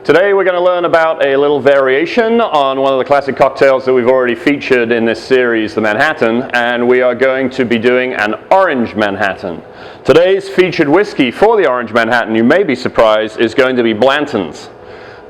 Today we're going to learn about a little variation on one of the classic cocktails that we've already featured in this series, the Manhattan, and we are going to be doing an Orange Manhattan. Today's featured whiskey for the Orange Manhattan, you may be surprised, is going to be Blanton's.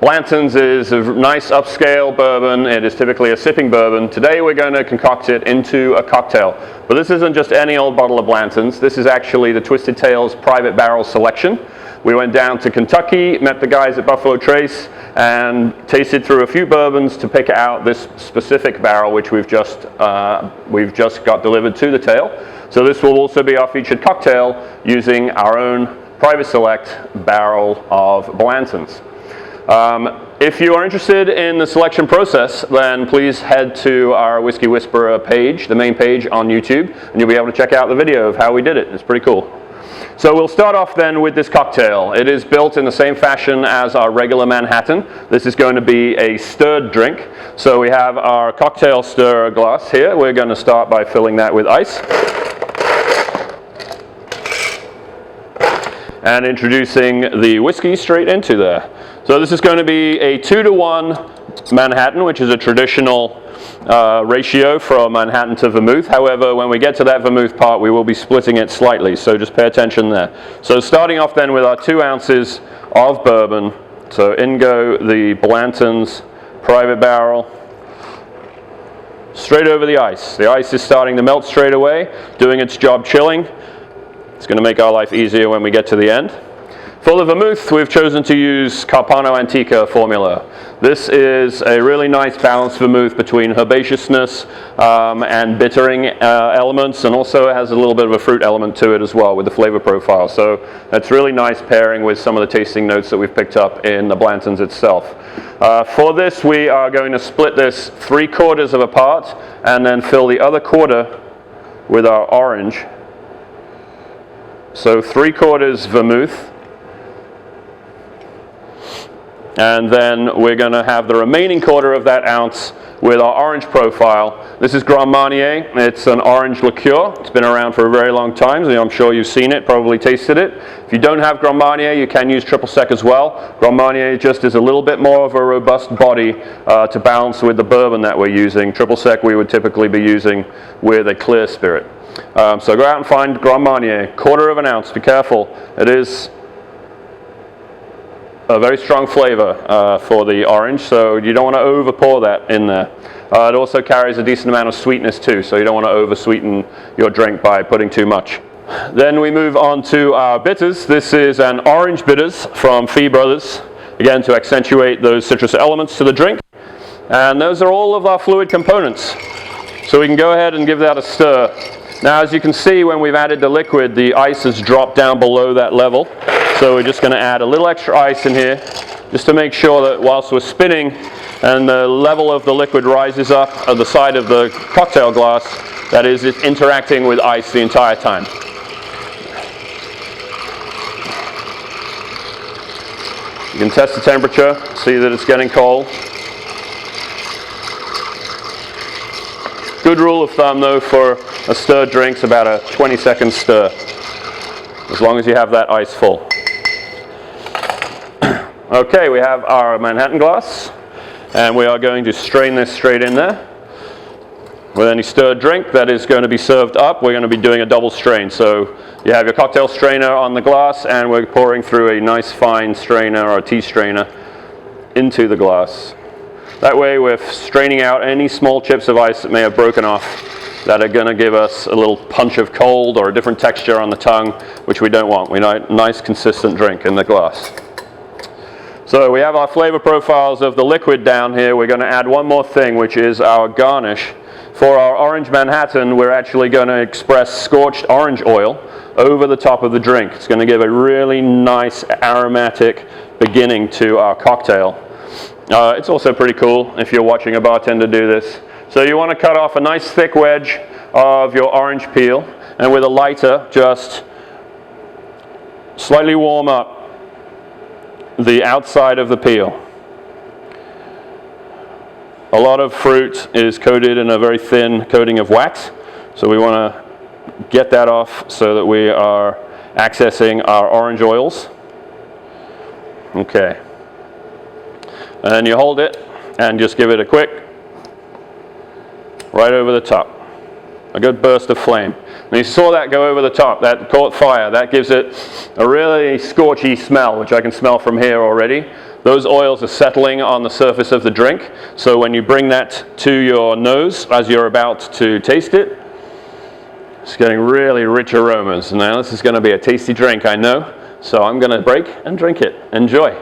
Blanton's is a nice upscale bourbon. It is typically a sipping bourbon. Today we're going to concoct it into a cocktail. But this isn't just any old bottle of Blanton's. This is actually the Twisted Tales Private Barrel Selection. We went down to Kentucky, met the guys at Buffalo Trace, and tasted through a few bourbons to pick out this specific barrel, which we've just got delivered to the tail. So this will also be our featured cocktail using our own private select barrel of Blanton's. If you are interested in the selection process, then please head to our Whiskey Whisperer page, the main page on YouTube, and you'll be able to check out the video of how we did it. It's pretty cool. So we'll start off then with this cocktail. It is built in the same fashion as our regular Manhattan. This is going to be a stirred drink. So we have our cocktail stirrer glass here. We're going to start by filling that with ice. And introducing the whiskey straight into there. So this is going to be a 2-to-1 Manhattan, which is a traditional ratio from Manhattan to Vermouth. However, when we get to that Vermouth part, we will be splitting it slightly, so just pay attention there. So starting off then with our 2 ounces of bourbon. So in go the Blanton's Private Barrel. Straight over the ice. The ice is starting to melt straight away, doing its job chilling. It's going to make our life easier when we get to the end. For the Vermouth, we've chosen to use Carpano Antica formula. This is a really nice balanced Vermouth between herbaceousness and bittering elements, and also it has a little bit of a fruit element to it as well with the flavor profile. So that's really nice pairing with some of the tasting notes that we've picked up in the Blanton's itself. For this, we are going to split this 3/4 of a part and then fill the other quarter with our orange. So 3/4 Vermouth. And then we're going to have the remaining quarter of that ounce with our orange profile. This is Grand Marnier. It's an orange liqueur. It's been around for a very long time, so I'm sure you've seen it, probably tasted it. If you don't have Grand Marnier, you can use triple sec as well. Grand Marnier just is a little bit more of a robust body to balance with the bourbon that we're using. Triple sec we would typically be using with a clear spirit. So go out and find Grand Marnier, 1/4 ounce. Be careful. It is a very strong flavor for the orange, so you don't want to over pour that in there. It also carries a decent amount of sweetness too, so you don't want to over sweeten your drink by putting too much. Then we move on to our bitters. This is an orange bitters from Fee Brothers, again to accentuate those citrus elements to the drink. And those are all of our fluid components. So we can go ahead and give that a stir. Now as you can see, when we've added the liquid, the ice has dropped down below that level. So we're just going to add a little extra ice in here, just to make sure that whilst we're spinning and the level of the liquid rises up at the side of the cocktail glass, that is, it's interacting with ice the entire time. You can test the temperature, see that it's getting cold. Good rule of thumb though for a stirred drink is about a 20-second stir, as long as you have that ice full. Okay, we have our Manhattan glass, and we are going to strain this straight in there. With any stirred drink that is going to be served up, we're going to be doing a double strain. So you have your cocktail strainer on the glass, and we're pouring through a nice fine strainer or tea strainer into the glass. That way we're straining out any small chips of ice that may have broken off that are going to give us a little punch of cold or a different texture on the tongue, which we don't want. We want a nice consistent drink in the glass. So we have our flavor profiles of the liquid down here. We're going to add one more thing, which is our garnish. For our Orange Manhattan, we're actually going to express scorched orange oil over the top of the drink. It's going to give a really nice aromatic beginning to our cocktail. It's also pretty cool if you're watching a bartender do this. So you want to cut off a nice thick wedge of your orange peel, and with a lighter, just slightly warm up the outside of the peel. A lot of fruit is coated in a very thin coating of wax, so we want to get that off so that we are accessing our orange oils. Okay. And then you hold it and just give it a quick, right over the top. A good burst of flame. And you saw that go over the top, that caught fire. That gives it a really scorchy smell, which I can smell from here already. Those oils are settling on the surface of the drink. So when you bring that to your nose as you're about to taste it, it's getting really rich aromas. Now this is going to be a tasty drink, I know. So I'm going to break and drink it. Enjoy.